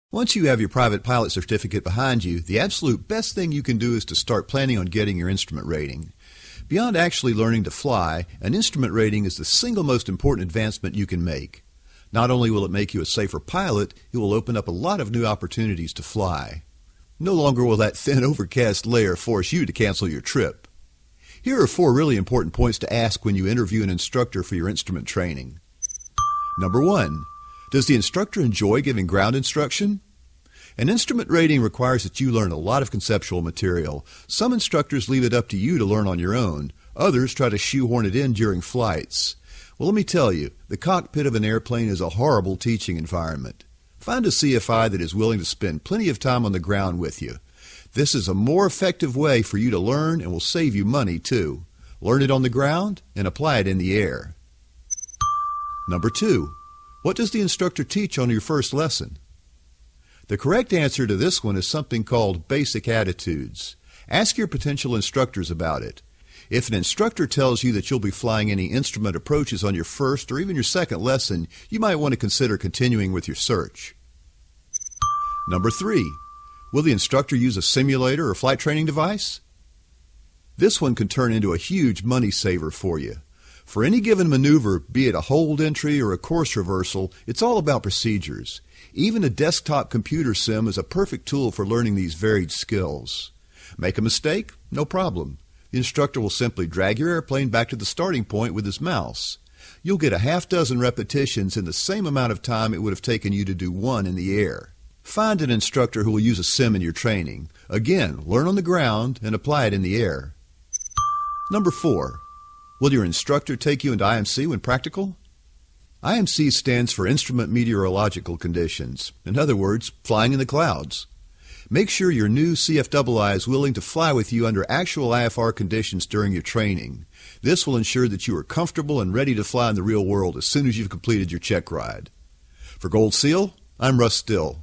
Once you have your private pilot certificate behind you, the absolute best thing you can do is to start planning on getting your instrument rating. Beyond actually learning to fly, an instrument rating is the single most important advancement you can make. Not only will it make you a safer pilot, it will open up a lot of new opportunities to fly. No longer will that thin overcast layer force you to cancel your trip. Here are 4 really important points to ask when you interview an instructor for your instrument training. Number 1. Does the instructor enjoy giving ground instruction? An instrument rating requires that you learn a lot of conceptual material. Some instructors leave it up to you to learn on your own. Others try to shoehorn it in during flights. Well, let me tell you, the cockpit of an airplane is a horrible teaching environment. Find a CFI that is willing to spend plenty of time on the ground with you. This is a more effective way for you to learn and will save you money too. Learn it on the ground and apply it in the air. Number 2. What does the instructor teach on your first lesson? The correct answer to this one is something called basic attitudes. Ask your potential instructors about it. If an instructor tells you that you'll be flying any instrument approaches on your first or even your second lesson, you might want to consider continuing with your search. Number 3. Will the instructor use a simulator or flight training device? This one can turn into a huge money saver for you. For any given maneuver, be it a hold entry or a course reversal, it's all about procedures. Even a desktop computer sim is a perfect tool for learning these varied skills. Make a mistake? No problem. The instructor will simply drag your airplane back to the starting point with his mouse. You'll get a half-dozen repetitions in the same amount of time it would have taken you to do one in the air. Find an instructor who will use a sim in your training. Again, learn on the ground and apply it in the air. Number 4. Will your instructor take you into IMC when practical? IMC stands for Instrument Meteorological Conditions. In other words, flying in the clouds. Make sure your new CFII is willing to fly with you under actual IFR conditions during your training. This will ensure that you are comfortable and ready to fly in the real world as soon as you've completed your check ride. For Gold Seal, I'm Russ Still.